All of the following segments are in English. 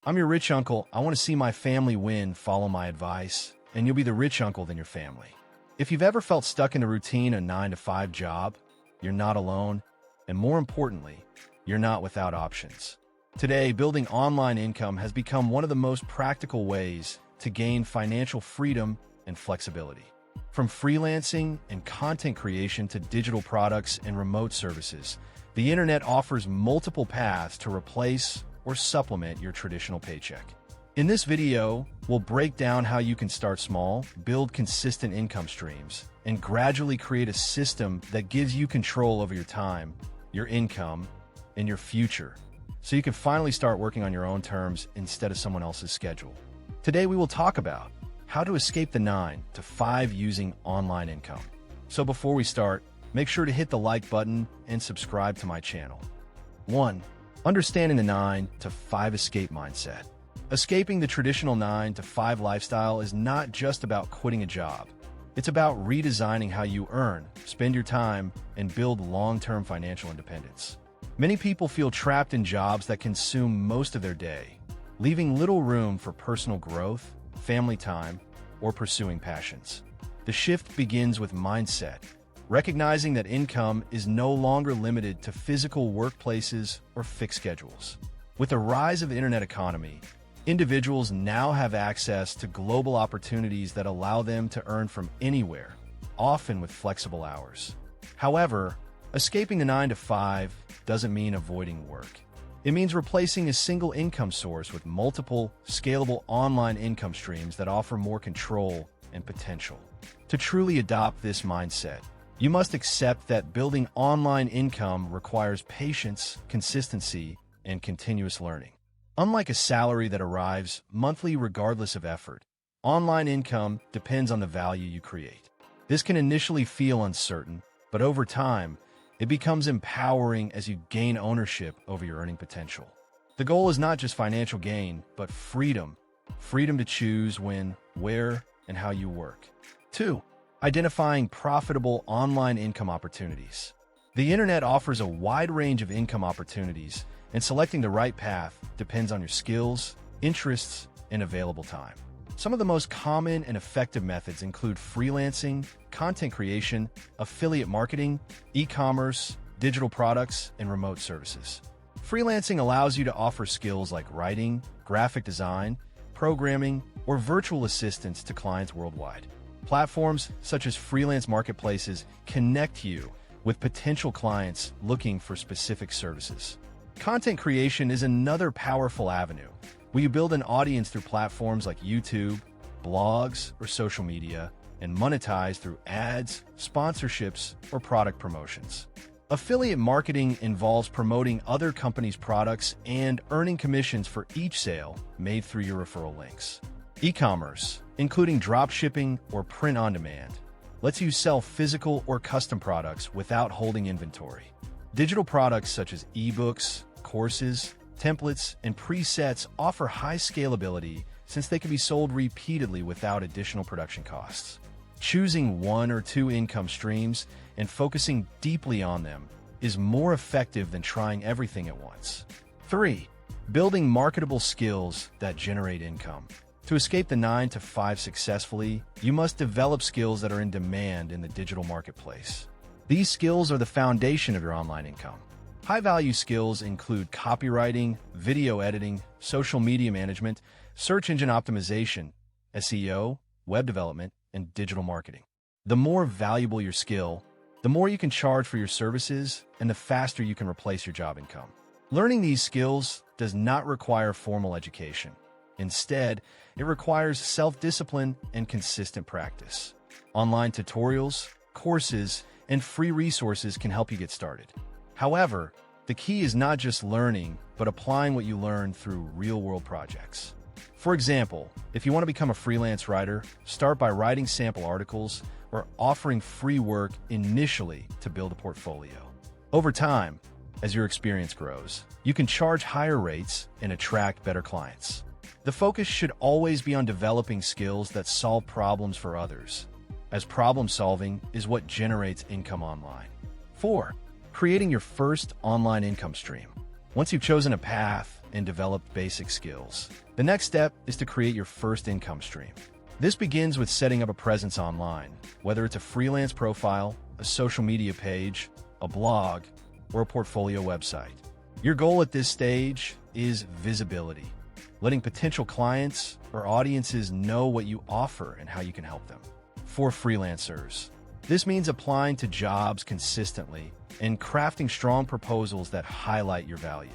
I'm your rich uncle. I want to see my family win. Follow my advice, and you'll be the rich uncle than your family. If you've ever felt stuck in a routine, a 9-to-5 job, you're not alone, and more importantly, you're not without options. Today, building online income has become one of the most practical ways to gain financial freedom and flexibility. From freelancing and content creation to digital products and remote services, the internet offers multiple paths to replace or supplement your traditional paycheck. In this video, we'll break down how you can start small, build consistent income streams, and gradually create a system that gives you control over your time, your income, and your future, so you can finally start working on your own terms instead of someone else's schedule. Today, we will talk about how to escape the 9-to-5 using online income. So before we start, make sure to hit the like button and subscribe to my channel. 1. Understanding the 9-to-5 escape mindset. Escaping the traditional 9-to-5 lifestyle is not just about quitting a job. It's about redesigning how you earn, spend your time, and build long-term financial independence. Many people feel trapped in jobs that consume most of their day, leaving little room for personal growth, family time, or pursuing passions. The shift begins with mindset, recognizing that income is no longer limited to physical workplaces or fixed schedules. With the rise of the internet economy, individuals now have access to global opportunities that allow them to earn from anywhere, often with flexible hours. However, escaping the 9-to-5 doesn't mean avoiding work. It means replacing a single income source with multiple, scalable online income streams that offer more control and potential. To truly adopt this mindset, you must accept that building online income requires patience, consistency, and continuous learning. Unlike a salary that arrives monthly regardless of effort, online income depends on the value you create. This can initially feel uncertain, but over time, it becomes empowering as you gain ownership over your earning potential. The goal is not just financial gain, but freedom. Freedom to choose when, where, and how you work. 2. Identifying profitable online income opportunities. The internet offers a wide range of income opportunities, and selecting the right path depends on your skills, interests, and available time. Some of the most common and effective methods include freelancing, content creation, affiliate marketing, e-commerce, digital products, and remote services. Freelancing allows you to offer skills like writing, graphic design, programming, or virtual assistance to clients worldwide. Platforms such as freelance marketplaces connect you with potential clients looking for specific services. Content creation is another powerful avenue, where you build an audience through platforms like YouTube, blogs, or social media, and monetize through ads, sponsorships, or product promotions. Affiliate marketing involves promoting other companies' products and earning commissions for each sale made through your referral links. E-commerce, including drop shipping or print on demand, lets you sell physical or custom products without holding inventory. Digital products such as ebooks, courses, templates, and presets offer high scalability since they can be sold repeatedly without additional production costs. Choosing 1 or 2 income streams and focusing deeply on them is more effective than trying everything at once. 3. Building marketable skills that generate income. To escape the 9-to-5 successfully, you must develop skills that are in demand in the digital marketplace. These skills are the foundation of your online income. High-value skills include copywriting, video editing, social media management, search engine optimization, SEO, web development, and digital marketing. The more valuable your skill, the more you can charge for your services, and the faster you can replace your job income. Learning these skills does not require formal education. Instead, it requires self-discipline and consistent practice. Online tutorials, courses, and free resources can help you get started. However, the key is not just learning, but applying what you learn through real-world projects. For example, if you want to become a freelance writer, start by writing sample articles or offering free work initially to build a portfolio. Over time, as your experience grows, you can charge higher rates and attract better clients. The focus should always be on developing skills that solve problems for others, as problem solving is what generates income online. 4. Creating your first online income stream. Once you've chosen a path, and develop basic skills. The next step is to create your first income stream. This begins with setting up a presence online, whether it's a freelance profile, a social media page, a blog, or a portfolio website. Your goal at this stage is visibility, letting potential clients or audiences know what you offer and how you can help them. For freelancers, this means applying to jobs consistently and crafting strong proposals that highlight your value.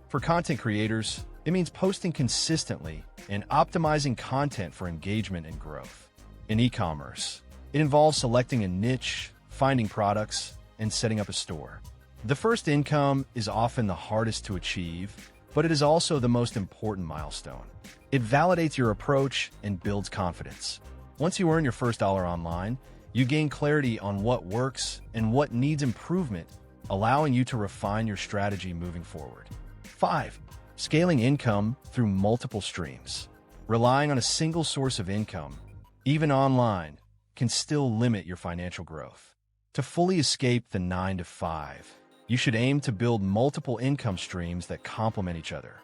For content creators, it means posting consistently and optimizing content for engagement and growth. In e-commerce, it involves selecting a niche, finding products, and setting up a store. The first income is often the hardest to achieve, but it is also the most important milestone. It validates your approach and builds confidence. Once you earn your first dollar online, you gain clarity on what works and what needs improvement, allowing you to refine your strategy moving forward. 5. Scaling income through multiple streams. Relying on a single source of income, even online, can still limit your financial growth. To fully escape the 9-to-5, you should aim to build multiple income streams that complement each other.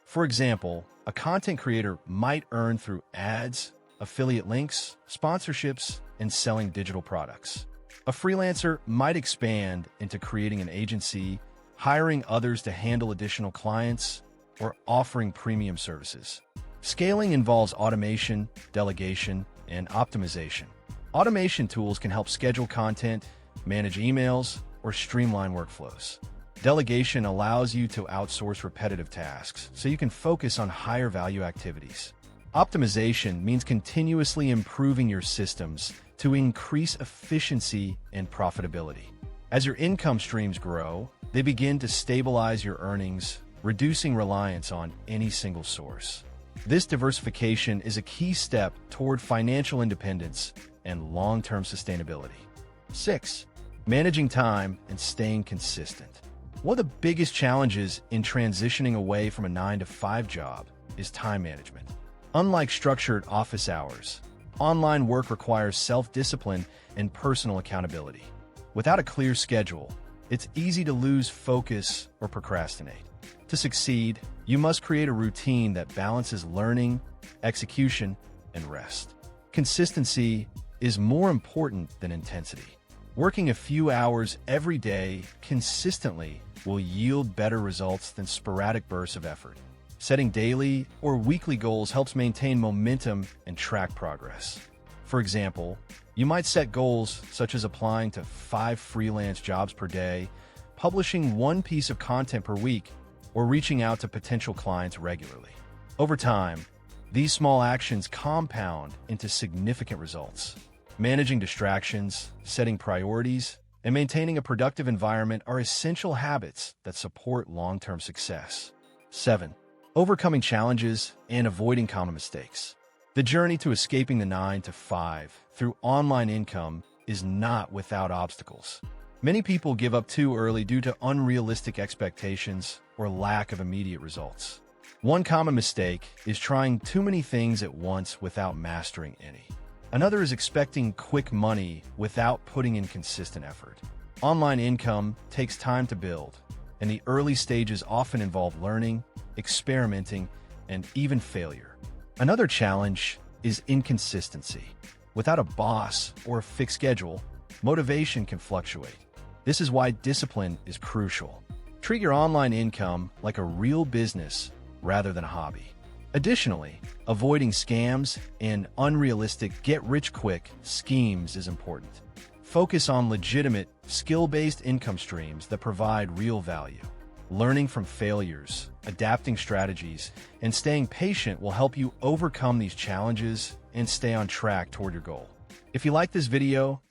For example, a content creator might earn through ads, affiliate links, sponsorships, and selling digital products. A freelancer might expand into creating an agency, hiring others to handle additional clients, or offering premium services. Scaling involves automation, delegation, and optimization. Automation tools can help schedule content, manage emails, or streamline workflows. Delegation allows you to outsource repetitive tasks so you can focus on higher value activities. Optimization means continuously improving your systems to increase efficiency and profitability. As your income streams grow, they begin to stabilize your earnings, reducing reliance on any single source. This diversification is a key step toward financial independence and long-term sustainability. 6. Managing time and staying consistent. One of the biggest challenges in transitioning away from a 9-to-5 job is time management. Unlike structured office hours, online work requires self-discipline and personal accountability. Without a clear schedule, it's easy to lose focus or procrastinate. To succeed, you must create a routine that balances learning, execution, and rest. Consistency is more important than intensity. Working a few hours every day consistently will yield better results than sporadic bursts of effort. Setting daily or weekly goals helps maintain momentum and track progress. For example, you might set goals such as applying to 5 freelance jobs per day, publishing 1 piece of content per week, or reaching out to potential clients regularly. Over time, these small actions compound into significant results. Managing distractions, setting priorities, and maintaining a productive environment are essential habits that support long-term success. 7. Overcoming challenges and avoiding common mistakes. The journey to escaping the 9-to-5 through online income is not without obstacles. Many people give up too early due to unrealistic expectations or lack of immediate results. One common mistake is trying too many things at once without mastering any. Another is expecting quick money without putting in consistent effort. Online income takes time to build, and the early stages often involve learning, experimenting, and even failure. Another challenge is inconsistency. Without a boss or a fixed schedule, motivation can fluctuate. This is why discipline is crucial. Treat your online income like a real business rather than a hobby. Additionally, avoiding scams and unrealistic get-rich-quick schemes is important. Focus on legitimate, skill-based income streams that provide real value. Learning from failures, adapting strategies, and staying patient will help you overcome these challenges and stay on track toward your goal. If you like this video,